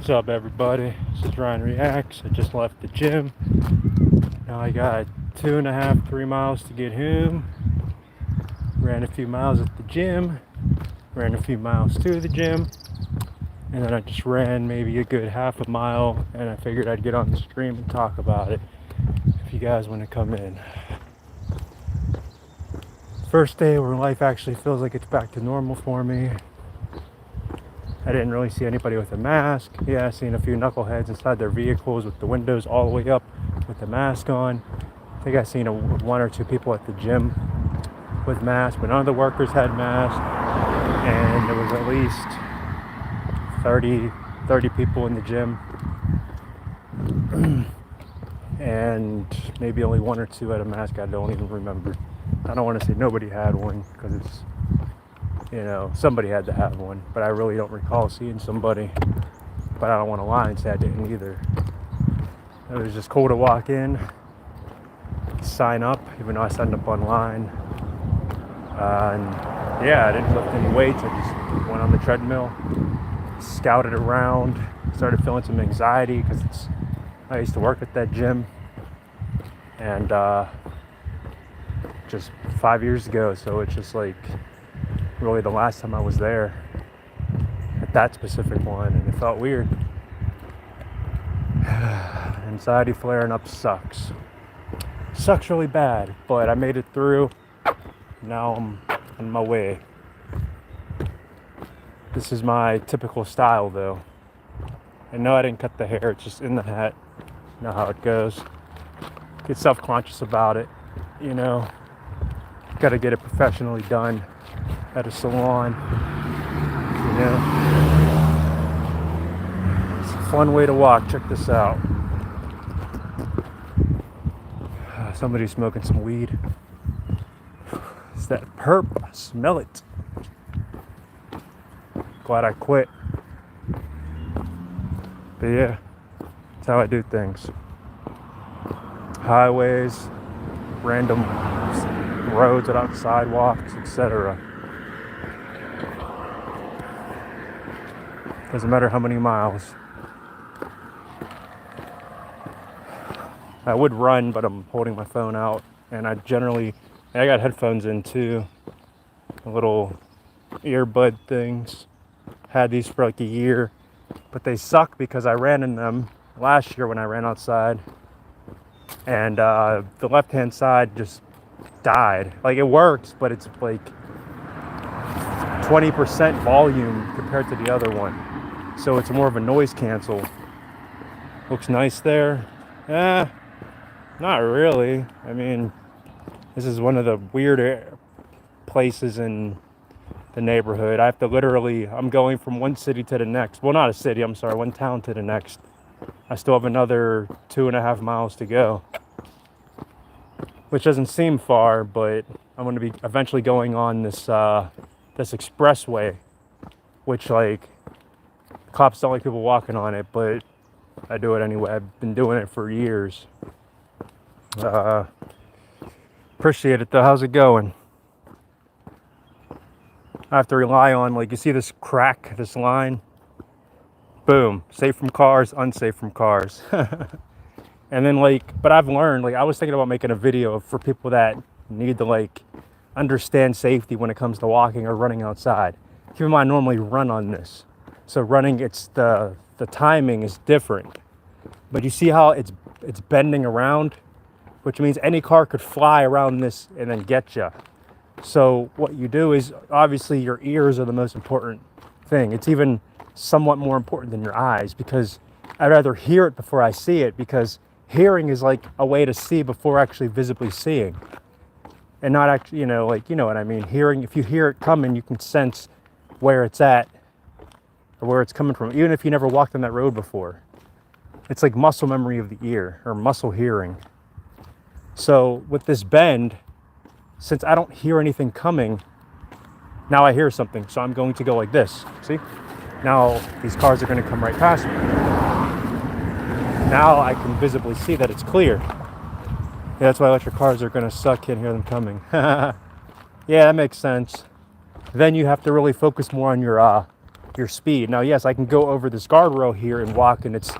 What's up, everybody? This is Ryan Reacts. I just left the gym. Now I got 2.5-3 miles to get home. Ran a few miles at the gym, ran a few miles to the gym, and then I just ran maybe a good half a mile, and I figured I'd get on the stream and talk about it if you guys want to come in. First day where life actually feels like it's back to normal for me. I didn't really see anybody with a mask. Yeah, I seen a few knuckleheads inside their vehicles with the windows all the way up with the mask on. I think I seen one or two people at the gym with masks, but none of the workers had masks. And there was at least 30 people in the gym. And maybe only one or two had a mask. I don't even remember. I don't want to say nobody had one because it's, somebody had to have one, but I really don't recall seeing somebody. But I don't want to lie and say I didn't either. It was just cool to walk in, sign up, even though I signed up online. And yeah, I didn't lift any weights. I just went on the treadmill, scouted around, started feeling some anxiety because I used to work at that gym. And just 5 years ago, so it's just like really the last time I was there at that specific one, and it felt weird. Anxiety flaring up sucks really bad, but I made it through. Now I'm on my way. This is my typical style though. I know I didn't cut the hair, it's just in the hat. You know how it goes. Get self-conscious about it, got to get it professionally done at a salon, It's a fun way to walk. Check this out. Somebody's smoking some weed. It's that perp. I smell it. Glad I quit. But yeah, that's how I do things. Highways, random roads without sidewalks, etc. Doesn't matter how many miles. I would run, but I'm holding my phone out, and I got headphones in too, little earbud things. Had these for like a year, but they suck because I ran in them last year when I ran outside, and the left-hand side just died. Like, it works, but it's like 20% volume compared to the other one, so it's more of a noise cancel. Looks nice there. Not really. I mean, this is one of the weirder places in the neighborhood. I have to I'm going from one city to the next. Well, not a city, I'm sorry, one town to the next. I still have another 2.5 miles to go, which doesn't seem far, but I'm going to be eventually going on this expressway, which, like, cops don't like people walking on it, but I do it anyway. I've been doing it for years. Appreciate it though. How's it going? I have to rely on, like, you see this crack, this line? Boom. Safe from cars, unsafe from cars. And then, but I've learned, I was thinking about making a video for people that need to, understand safety when it comes to walking or running outside. Keep in mind, I normally run on this. So running, it's the timing is different. But you see how it's bending around, which means any car could fly around this and then get you. So what you do is, obviously, your ears are the most important thing. It's even somewhat more important than your eyes, because I'd rather hear it before I see it, because hearing is like a way to see before actually visibly seeing. And not actually, you know what I mean. Hearing, if you hear it coming, you can sense where it's at or where it's coming from, even if you never walked on that road before. It's like muscle memory of the ear, or muscle hearing. So with this bend, since I don't hear anything coming, now I hear something, so I'm going to go like this. See? Now these cars are going to come right past me. Now I can visibly see that it's clear. Yeah, that's why electric cars are going to suck. Can't hear them coming. Yeah, that makes sense. Then you have to really focus more on your your speed. Now, yes, I can go over this guardrail here and walk, and it's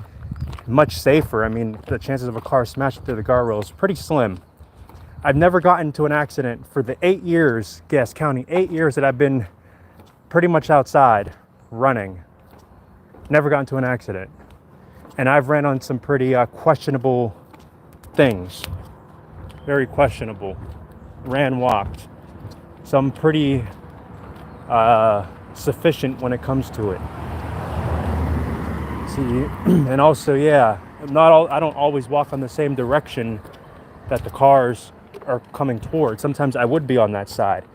much safer. I mean, the chances of a car smashing through the guardrail is pretty slim. I've never gotten into an accident for the 8 years, yes, counting 8 years that I've been pretty much outside running. Never got into an accident. And I've ran on some pretty questionable things. Very questionable. Walked. So I'm pretty sufficient when it comes to it. See, and also, yeah, I don't always walk on the same direction that the cars are coming towards. Sometimes I would be on that side.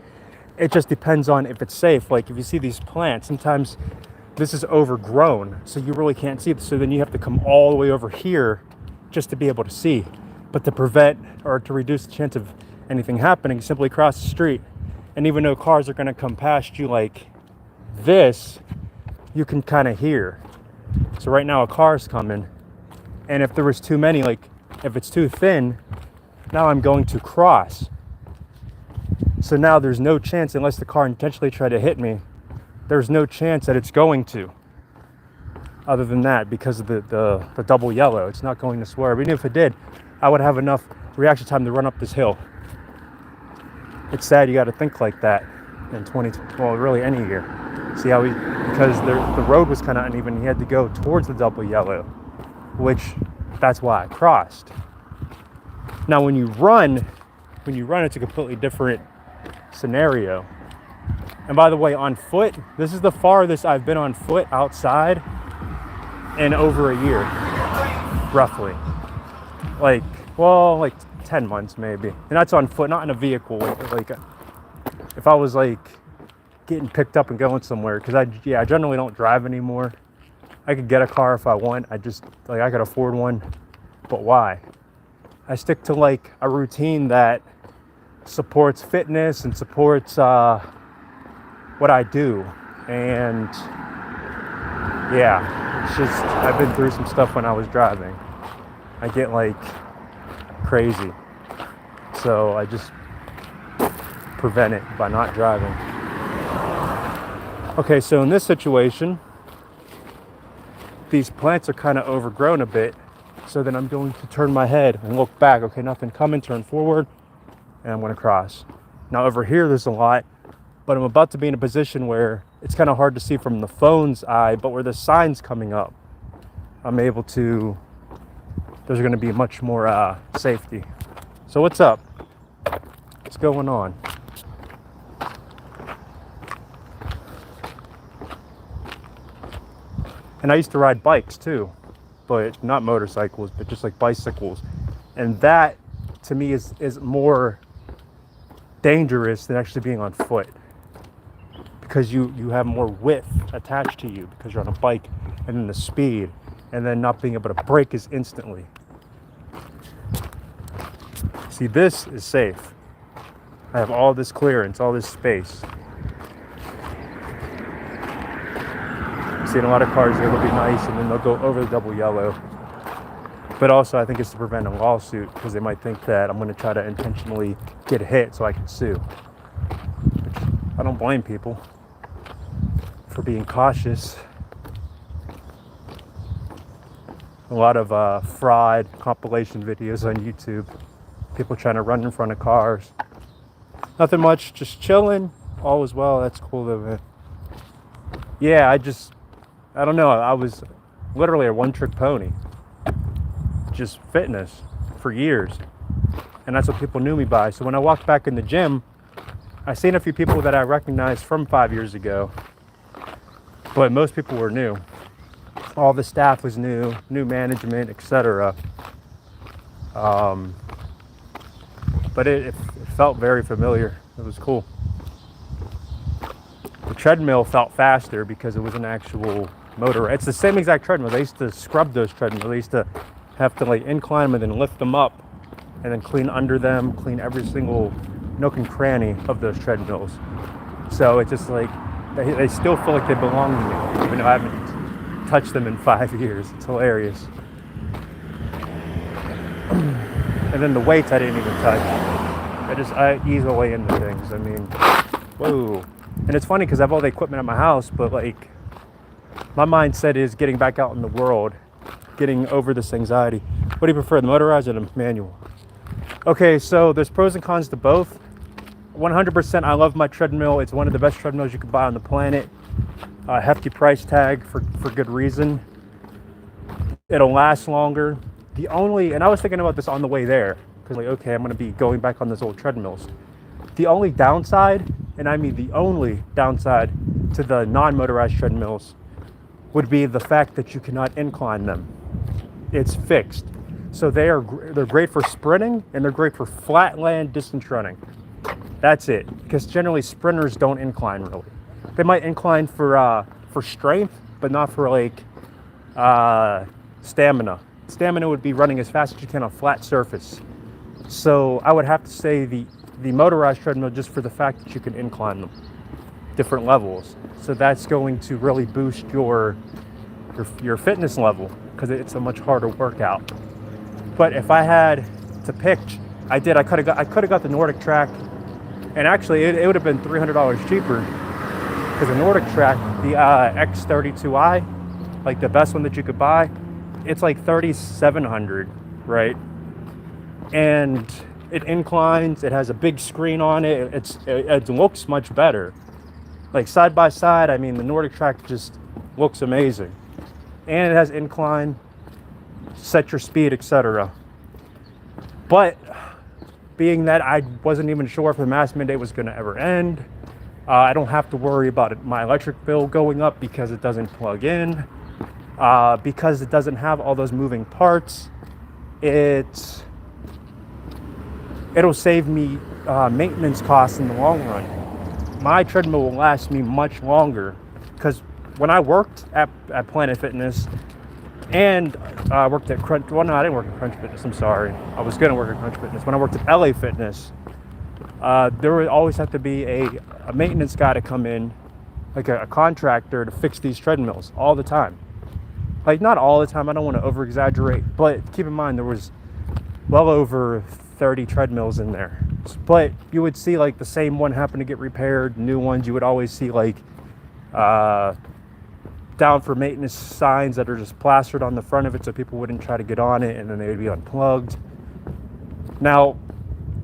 It just depends on if it's safe. Like if you see these plants, sometimes this is overgrown, so you really can't see it. So then you have to come all the way over here just to be able to see. But to prevent or to reduce the chance of anything happening, simply cross the street. And even though cars are going to come past you like this, you can kind of hear. So right now a car's coming, and if there was too many, like if it's too thin, now I'm going to cross. So now there's no chance, unless the car intentionally tried to hit me, there's no chance that it's going to. Other than that, because of the double yellow, it's not going to swerve. Even if it did, I would have enough reaction time to run up this hill. It's sad you got to think like that in really any year. See how because the road was kind of uneven, he had to go towards the double yellow, which that's why I crossed. Now when you run, it's a completely different scenario. And by the way, on foot, this is the farthest I've been on foot outside in over a year, roughly. Like 10 months maybe. And that's on foot, not in a vehicle. Like if I was like getting picked up and going somewhere, because I generally don't drive anymore. I could get a car if I want. I could afford one, but why? I stick to like a routine that supports fitness and supports what I do. And yeah, it's just, I've been through some stuff when I was driving. I get like crazy. So I just prevent it by not driving. Okay, so in this situation, these plants are kind of overgrown a bit. So then I'm going to turn my head and look back. Okay, nothing coming, turn forward, and I'm going to cross. Now over here, there's a lot, but I'm about to be in a position where it's kind of hard to see from the phone's eye, but where the sign's coming up, I'm able to, there's going to be much more safety. So what's up? What's going on? And I used to ride bikes too, but not motorcycles, but just like bicycles. And that to me is more dangerous than actually being on foot, because you have more width attached to you because you're on a bike, and then the speed, and then not being able to brake as instantly. See, this is safe. I have all this clearance, all this space. I've seen a lot of cars here, they'll be nice and then they'll go over the double yellow. But also I think it's to prevent a lawsuit, because they might think that I'm going to try to intentionally get hit so I can sue. Which I don't blame people for being cautious. A lot of fraud compilation videos on YouTube. People trying to run in front of cars. Nothing much, just chilling. All is well, that's cool though, man. Yeah, I don't know. I was literally a one-trick pony. Just fitness for years. And that's what people knew me by. So when I walked back in the gym, I seen a few people that I recognized from 5 years ago. But most people were new. All the staff was new management, etc. But it felt very familiar. It was cool. The treadmill felt faster because it was an actual motor. It's the same exact treadmill. They used to scrub those treadmills. They used to have to like incline them and then lift them up and then clean under them, clean every single nook and cranny of those treadmills. So it's just like, they still feel like they belong to me, even though I haven't touched them in 5 years. It's hilarious. And then the weights I didn't even touch. I ease away into things. I mean, whoa. And it's funny because I have all the equipment at my house, but like my mindset is getting back out in the world, getting over this anxiety. What do you prefer, the motorized or the manual? Okay, so there's pros and cons to both. 100% I love my treadmill. It's one of the best treadmills you could buy on the planet. Hefty price tag for good reason. It'll last longer. And I was thinking about this on the way there, because like, okay, I'm going to be going back on those old treadmills. The only downside, and I mean the only downside to the non-motorized treadmills, would be the fact that you cannot incline them. It's fixed. So they're great for sprinting, and they're great for flat land distance running. That's it. Because generally sprinters don't incline really. They might incline for strength, but not for like stamina. Stamina would be running as fast as you can on a flat surface. So I would have to say the motorized treadmill, just for the fact that you can incline them different levels. So that's going to really boost your fitness level, because it's a much harder workout. But if I had to pick, I could have got the Nordic Track, and actually it would have been $300 cheaper, because the Nordic Track, the X32i, like the best one that you could buy, it's like $3,700, right? And it inclines, it has a big screen on it, it looks much better. Like side by side, I mean, the Nordic Track just looks amazing. And it has incline, set your speed, etc. But being that I wasn't even sure if the mask mandate was going to ever end, I don't have to worry about my electric bill going up because it doesn't plug in, because it doesn't have all those moving parts. It'll save me maintenance costs in the long run. My treadmill will last me much longer, because when I worked at Planet Fitness and worked at Crunch, well, no, I didn't work at Crunch Fitness, I'm sorry. I was going to work at Crunch Fitness. When I worked at LA Fitness, there would always have to be a maintenance guy to come in, like a contractor, to fix these treadmills all the time. Like, not all the time, I don't want to over-exaggerate, but keep in mind there was well over 30 treadmills in there. But you would see like the same one happen to get repaired, new ones. You would always see like down for maintenance signs that are just plastered on the front of it so people wouldn't try to get on it, and then they would be unplugged. Now,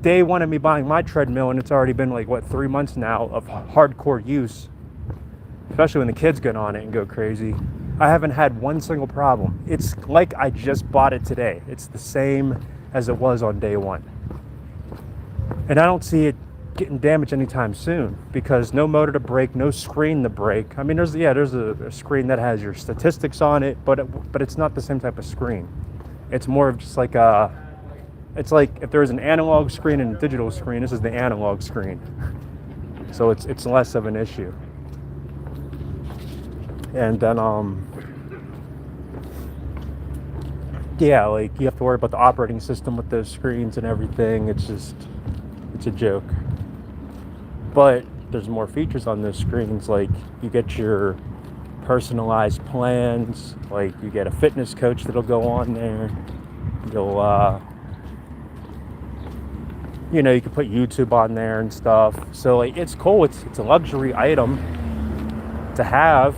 day one of me buying my treadmill, and it's already been like 3 months now of hardcore use, especially when the kids get on it and go crazy, I haven't had one single problem. It's like I just bought it today. It's the same as it was on day one. And I don't see it getting damaged anytime soon, because no motor to break, no screen to break. I mean, there's a screen that has your statistics on it, but it's not the same type of screen. It's more of just like it's like if there's an analog screen and a digital screen, this is the analog screen. So it's less of an issue. And then yeah, like you have to worry about the operating system with those screens and everything. It's a joke. But there's more features on those screens, like you get your personalized plans, like you get a fitness coach that'll go on there. You'll you can put YouTube on there and stuff. So like it's cool. It's a luxury item to have.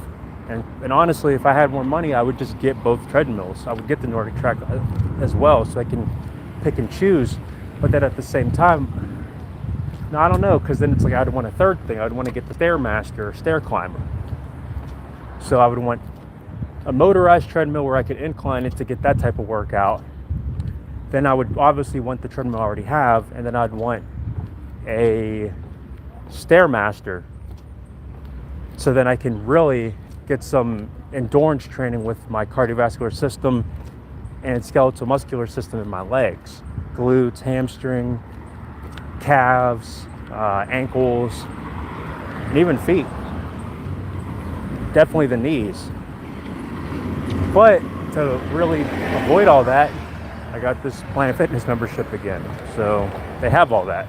And honestly, if I had more money, I would just get both treadmills. I would get the Nordic Track as well, so I can pick and choose. But then at the same time, no, I don't know, because then it's like I'd want a third thing. I'd want to get the Stairmaster or Stair Climber. So I would want a motorized treadmill where I could incline it to get that type of workout. Then I would obviously want the treadmill I already have, and then I'd want a Stairmaster. So then I can really get some endurance training with my cardiovascular system and skeletal muscular system in my legs, glutes, hamstring, calves, ankles, and even feet. Definitely the knees. But to really avoid all that, I got this Planet Fitness membership again. So they have all that.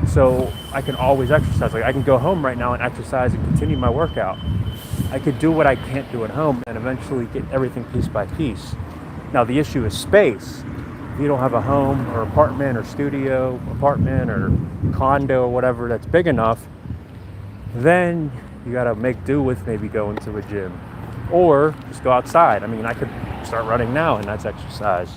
So I can always exercise. Like I can go home right now and exercise and continue my workout. I could do what I can't do at home and eventually get everything piece by piece. Now the issue is space. If you don't have a home or apartment or studio, apartment or condo or whatever that's big enough, then You gotta make do with maybe going to a gym. Or just go outside. I mean, I could start running now and that's exercise.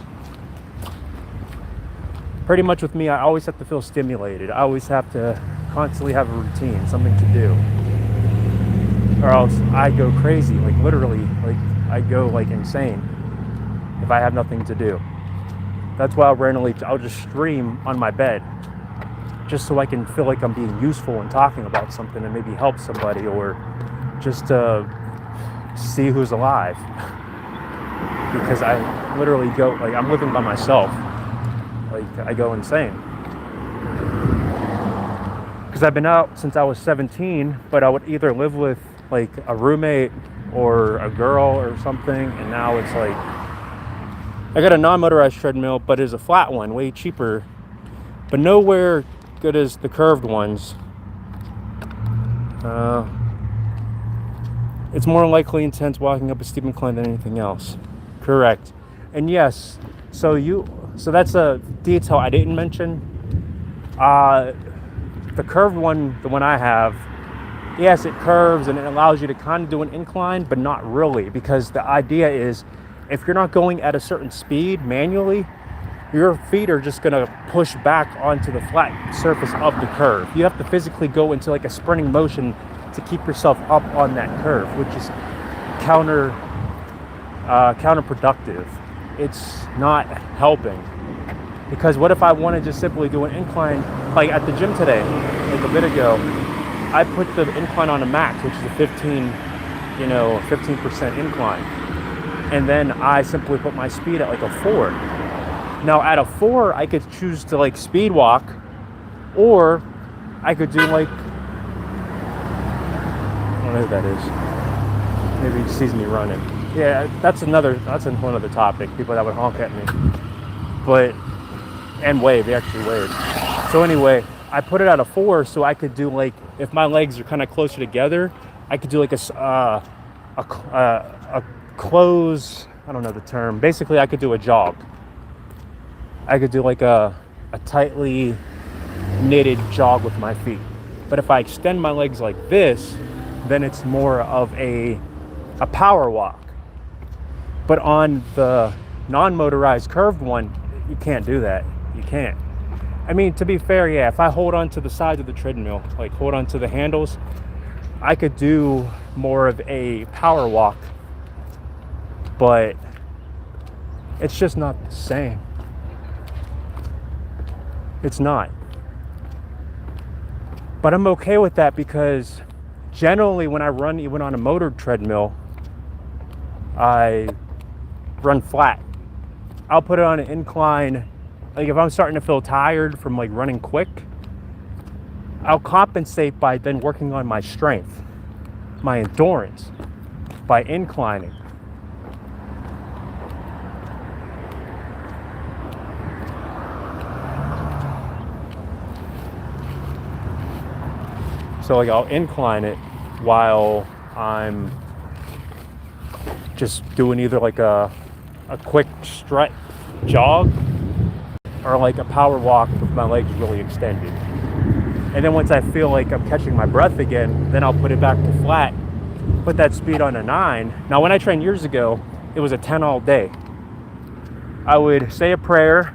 Pretty much with me, I always have to feel stimulated. I always have to constantly have a routine, something to do. Or else I go crazy, like literally, like I go like insane if I have nothing to do. That's why I'll just stream on my bed, just so I can feel like I'm being useful and talking about something and maybe help somebody, or just to see who's alive. Because I literally go, like I'm living by myself. Like I go insane. Because I've been out since I was 17, but I would either live with like a roommate or a girl or something, and now it's like I got a non-motorized treadmill, but it's a flat one, way cheaper, but nowhere good as the curved ones. It's more likely intense walking up a steep incline than anything else. Correct. And yes, so that's a detail I didn't mention. The curved one, the one I have, yes, it curves and it allows you to kind of do an incline, but not really, because the idea is if you're not going at a certain speed manually, your feet are just gonna push back onto the flat surface of the curve. You have to physically go into like a sprinting motion to keep yourself up on that curve, which is counterproductive. It's not helping. Because what if I want to just simply do an incline, like at the gym today, like a bit ago, I put the incline on a max, which is a 15% incline. And then I simply put my speed at like a 4. Now at a 4, I could choose to like speed walk, or I could do like, I don't know who that is. Maybe he sees me running. Yeah, that's another topic, people that would honk at me. And wave, they actually wave. So anyway, I put it at a 4 so I could do like, if my legs are kind of closer together, I could do like a close, I don't know the term. Basically, I could do a jog. I could do like a tightly knitted jog with my feet. But if I extend my legs like this, then it's more of a power walk. But on the non-motorized curved one, you can't do that. You can't. I mean, to be fair, yeah, if I hold on to the sides of the treadmill, like hold on to the handles, I could do more of a power walk, but it's just not the same. It's not. But I'm okay with that because generally when I run even on a motor treadmill, I run flat. I'll put it on an incline. Like if I'm starting to feel tired from like running quick, I'll compensate by then working on my strength, my endurance, by inclining. So like I'll incline it while I'm just doing either like a quick stretch jog or like a power walk with my legs really extended. And then once I feel like I'm catching my breath again, then I'll put it back to flat, put that speed on a 9. Now when I trained years ago, it was a 10 all day. I would say a prayer,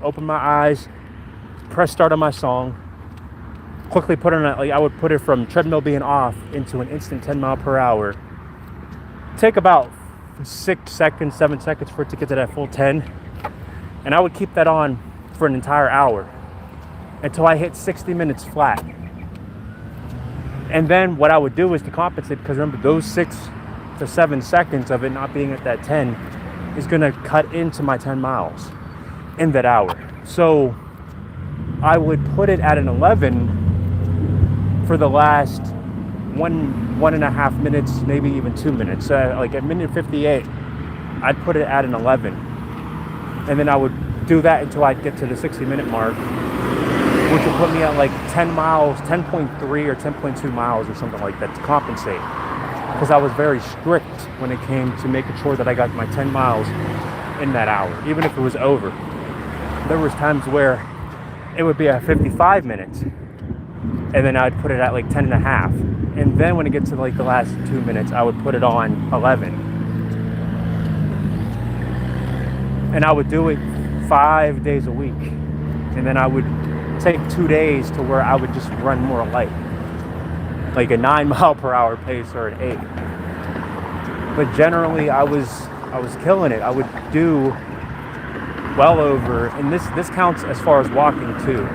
open my eyes, press start on my song, quickly put on like I would put it from treadmill being off into an instant 10 mile per hour. Take about 6 seconds, 7 seconds for it to get to that full 10. And I would keep that on for an entire hour until I hit 60 minutes flat. And then what I would do is to compensate, because remember those 6 to 7 seconds of it not being at that 10 is gonna cut into my 10 miles in that hour. So I would put it at an 11 for the last 1.5 minutes, maybe even 2 minutes. Like at minute 58, I'd put it at an 11. And then I would do that until I'd get to the 60-minute mark, which would put me at like 10 miles, 10.3 or 10.2 miles or something like that to compensate. Because I was very strict when it came to making sure that I got my 10 miles in that hour, even if it was over. There was times where it would be at 55 minutes. and then I'd put it at like 10 and a half. And then when it gets to like the last 2 minutes, I would put it on 11. And I would do it 5 days a week. And then I would take 2 days to where I would just run more light, like a 9 mile per hour pace or an 8. But generally I was killing it. I would do well over, and this counts as far as walking too,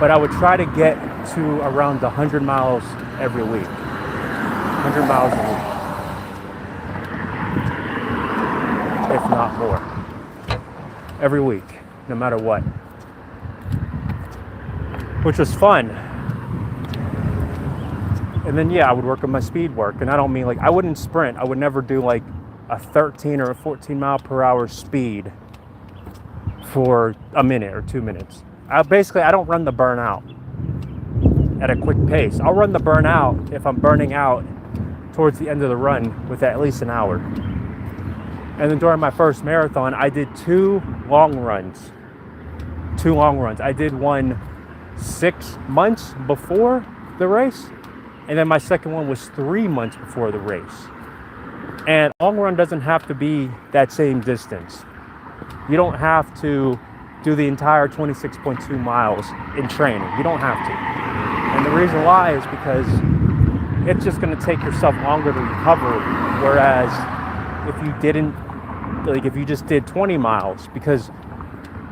but I would try to get to around 100 miles every week. 100 miles a week, if not more, every week, no matter what, which was fun. And then I would work on my speed work, and I don't mean like, I wouldn't sprint. I would never do like a 13 or a 14 mile per hour speed for a minute or 2 minutes. I don't run the burnout at a quick pace. I'll run the burnout if I'm burning out towards the end of the run with at least an hour. And then during my first marathon, I did 2 long runs. I did one 6 months before the race, and then my second one was 3 months before the race. And long run doesn't have to be that same distance. You don't have to do the entire 26.2 miles in training. You don't have to. And the reason why is because it's just going to take yourself longer to recover. Whereas if you just did 20 miles, because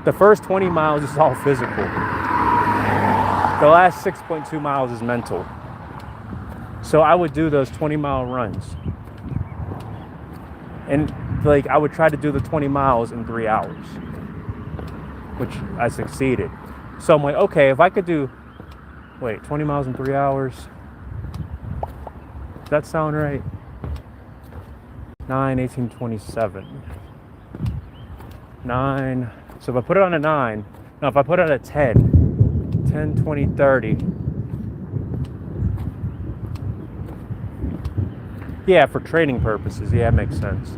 the first 20 miles is all physical. The last 6.2 miles is mental. So I would do those 20-mile runs. And like I would try to do the 20 miles in 3 hours, which I succeeded. So I'm like, okay, if I could do 20 miles in 3 hours, does that sound right? 9, 18, 27. 9. So if I put it on a 9, no, if I put it on a 10, 20, 30. Yeah, for training purposes, it makes sense.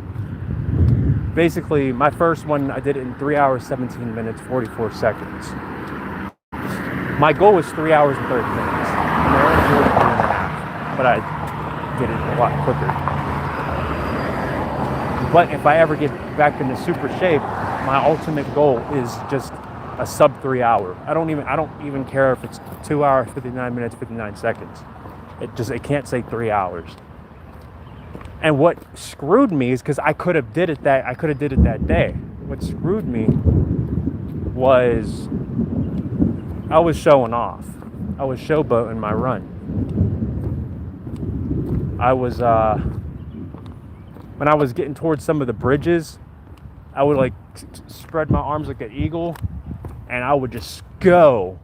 Basically, my first one, I did it in 3 hours, 17 minutes, 44 seconds. My goal was 3 hours and 30 minutes. And I only did it in 3.5, but I did it a lot quicker. But if I ever get back into super shape, my ultimate goal is just a sub 3 hour. I don't even care if it's 2 hours, 59 minutes, 59 seconds. It can't say 3 hours. And what screwed me is because I could have did it that day. What screwed me was I was showing off. I was showboating my run. I was when I was getting towards some of the bridges, I would like spread my arms like an eagle, and I would just go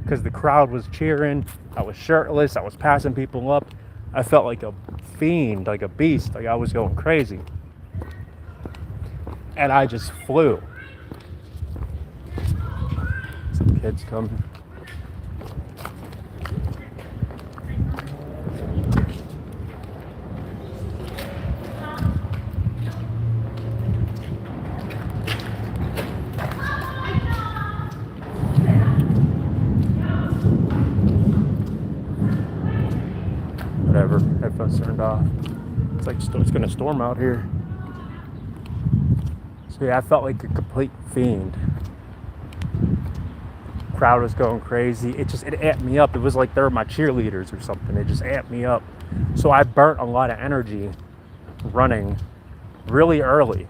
because the crowd was cheering. I was shirtless. I was passing people up. I felt like a fiend, like a beast, like I was going crazy. And I just flew. Some kids coming. Whatever, headphones turned off. It's like it's gonna storm out here. So I felt like a complete fiend. Crowd was going crazy. It amped me up. It was like they were my cheerleaders or something. It just amped me up. So I burnt a lot of energy running really early,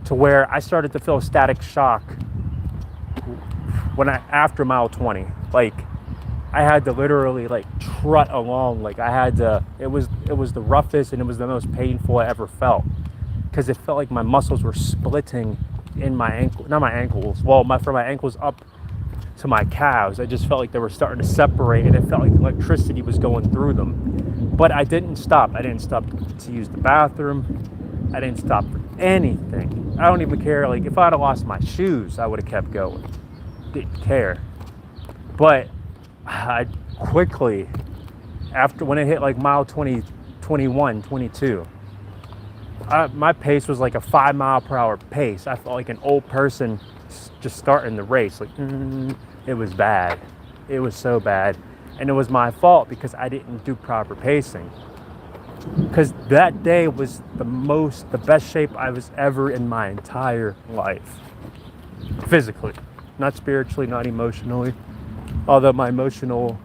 to where I started to feel static shock after mile 20. Like I had to literally like trot along. Like it was the roughest and it was the most painful I ever felt, because it felt like my muscles were splitting in my ankle, not my ankles. Well, from my ankles up to my calves, I just felt like they were starting to separate, and it felt like electricity was going through them. But I didn't stop. I didn't stop to use the bathroom. I didn't stop for anything. I don't even care. Like if I'd have lost my shoes, I would have kept going. Didn't care. But I quickly, when it hit like mile 20, 21, 22, my pace was like a 5 mile per hour pace. I felt like an old person just starting the race. Like it was bad. It was so bad. And it was my fault because I didn't do proper pacing. Because that day was the best shape I was ever in my entire life. Physically. Not spiritually, not emotionally. Although my emotional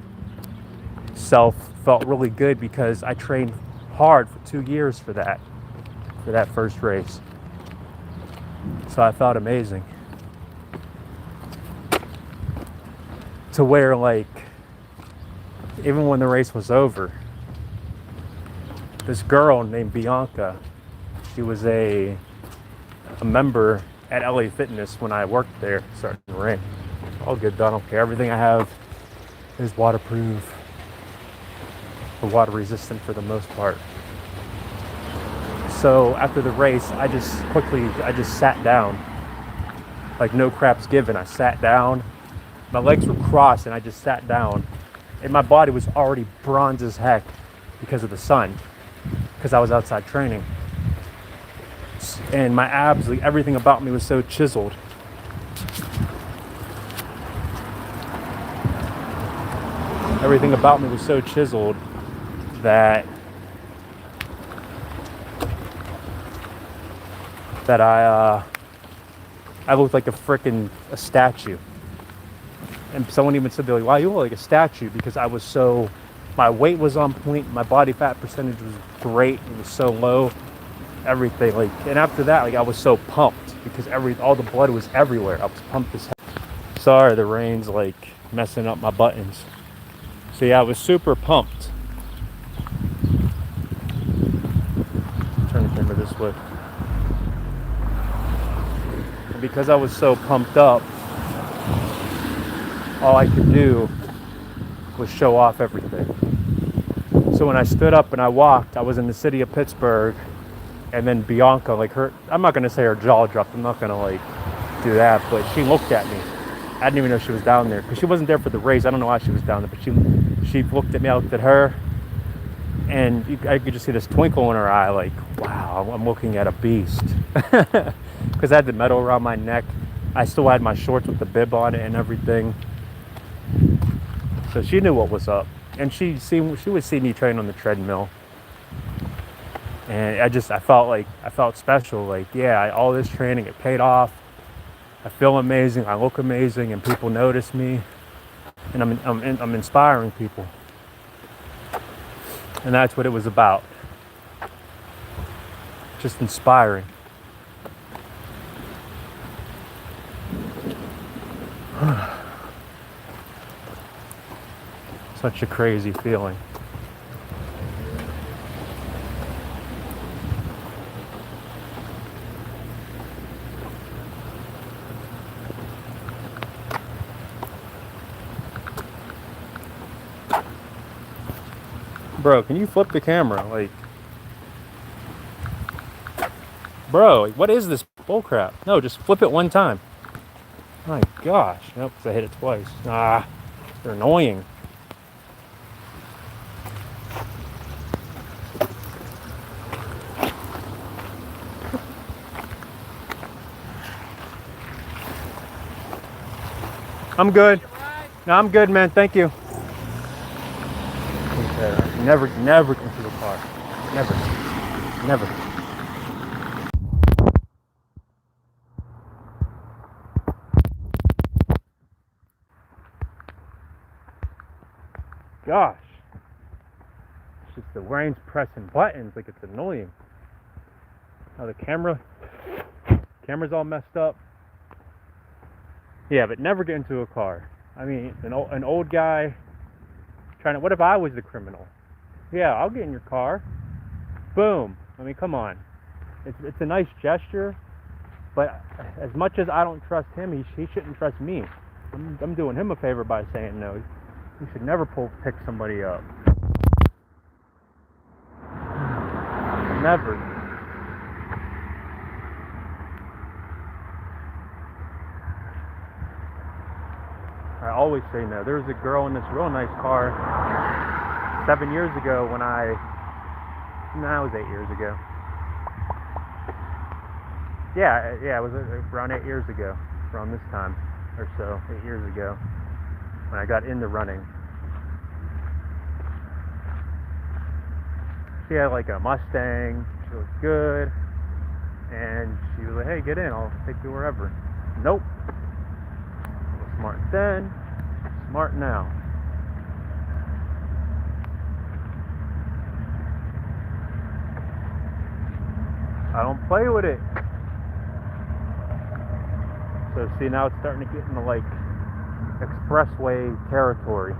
self felt really good because I trained hard for 2 years for that first race. So I felt amazing. To where, like, even when the race was over, this girl named Bianca, she was a member at LA Fitness when I worked there, starting to rain. All good, I don't care. Everything I have is waterproof or water resistant for the most part. So after the race, I just sat down. Like, no craps given. I sat down. My legs were crossed and I just sat down. And my body was already bronze as heck because of the sun. Because I was outside training. And my abs, like, everything about me was so chiseled. Everything about me was so chiseled that I looked like a statue. And someone even said, they're like, wow, you look like a statue, because my weight was on point, my body fat percentage was great, it was so low, everything, like, and after that, like, I was so pumped because all the blood was everywhere. I was pumped as heck. Sorry, the rain's like messing up my buttons. So yeah, I was super pumped. Turn the camera this way. And because I was so pumped up, all I could do was show off everything. So when I stood up and I walked, I was in the city of Pittsburgh, and then Bianca, like, I'm not gonna say her jaw dropped, I'm not gonna like do that, but she looked at me. I didn't even know she was down there, because she wasn't there for the race. I don't know why she was down there, but she looked at me, I looked at her, and I could just see this twinkle in her eye, like, wow, I'm looking at a beast. Because I had the medal around my neck. I still had my shorts with the bib on it and everything. So she knew what was up, and she would see me train on the treadmill, and I felt special. Like, yeah, all this training, it paid off. I feel amazing. I look amazing, and people notice me, and I'm inspiring people, and that's what it was about. Just inspiring. Such a crazy feeling. Bro, can you flip the camera? Like, bro, what is this bullcrap? No, just flip it one time. My gosh. Nope, because I hit it twice. They're annoying. I'm good. No, I'm good, man. Thank you. Okay. Never get into the car. Never. Gosh. It's just the rain's pressing buttons, like, it's annoying. Oh, the camera's all messed up. Yeah, but never get into a car. I mean, an old guy trying to, what if I was the criminal? Yeah, I'll get in your car. Boom. I mean, come on. It's a nice gesture, but as much as I don't trust him, he shouldn't trust me. I'm doing him a favor by saying no. You should never pick somebody up. Never. I always say no. There was a girl in this real nice car 7 years ago when it was 8 years ago. Yeah, it was around 8 years ago, around this time or so, 8 years ago. when I got into running. She had like a Mustang. She looked good. And she was like, hey, get in. I'll take you wherever. Nope. Smart then. Smart now. I don't play with it. So see, now it's starting to get into like expressway territory.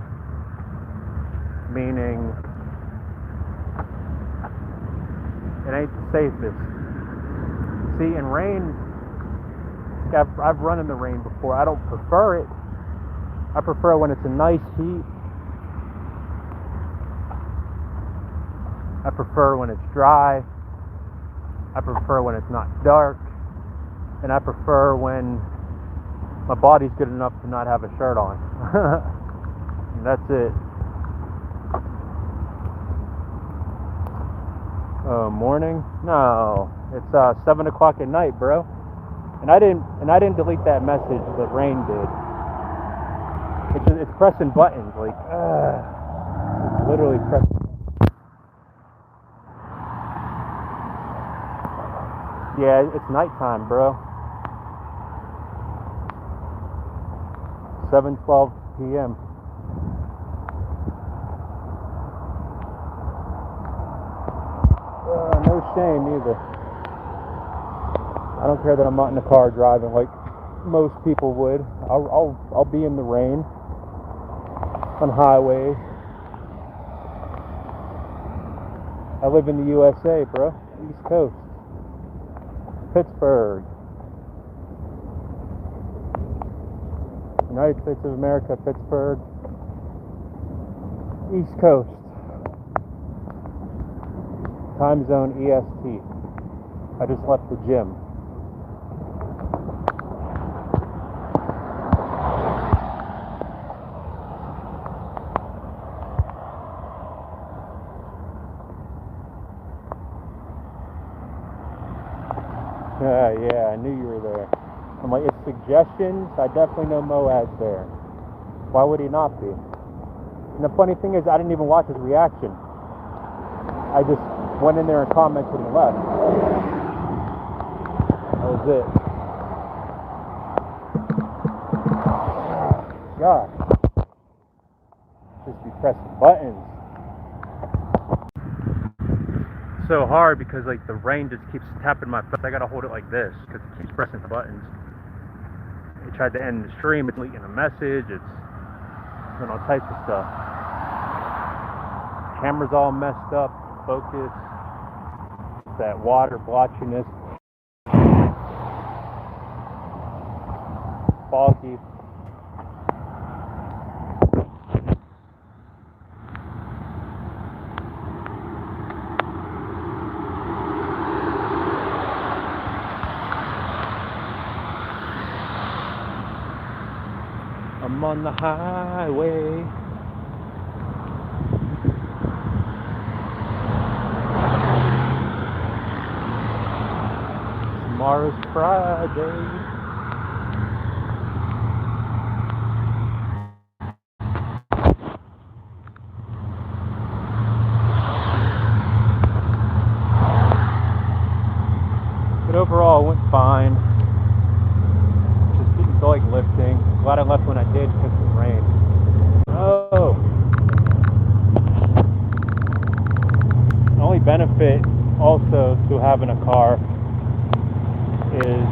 Meaning it ain't the safest. See, in rain, I've run in the rain before. I don't prefer it. I prefer when it's a nice heat. I prefer when it's dry. I prefer when it's not dark. And I prefer when my body's good enough to not have a shirt on. And that's it. Morning? No. It's 7 o'clock at night, bro. And I didn't delete that message, but Rain did. It's pressing buttons, like it's literally pressing. Yeah, it's nighttime, bro. 7:12 p.m. No shame either. I don't care that I'm not in the car driving like most people would. I'll be in the rain on highways. I live in the USA, bro. East Coast. Pittsburgh. United States of America, Pittsburgh. East Coast. Time zone EST. I just left the gym. Yeah, I knew you were there. I'm like, it's suggestions. I definitely know Moad's there. Why would he not be? And the funny thing is, I didn't even watch his reaction. I just went in there and commented and left. That was it. God. Just be pressing buttons. So hard because like the rain just keeps tapping my foot. I gotta hold it like this because it keeps pressing the buttons. It tried to end the stream. It's leaking a message. It's doing all types of stuff. Camera's all messed up. Focus. That water blotchiness. Foggy. I'm on the highway. Tomorrow's Friday. But overall, it went fine. Just didn't feel like lifting. Glad I left when I did because of the rain. Oh. The only benefit also to having a car is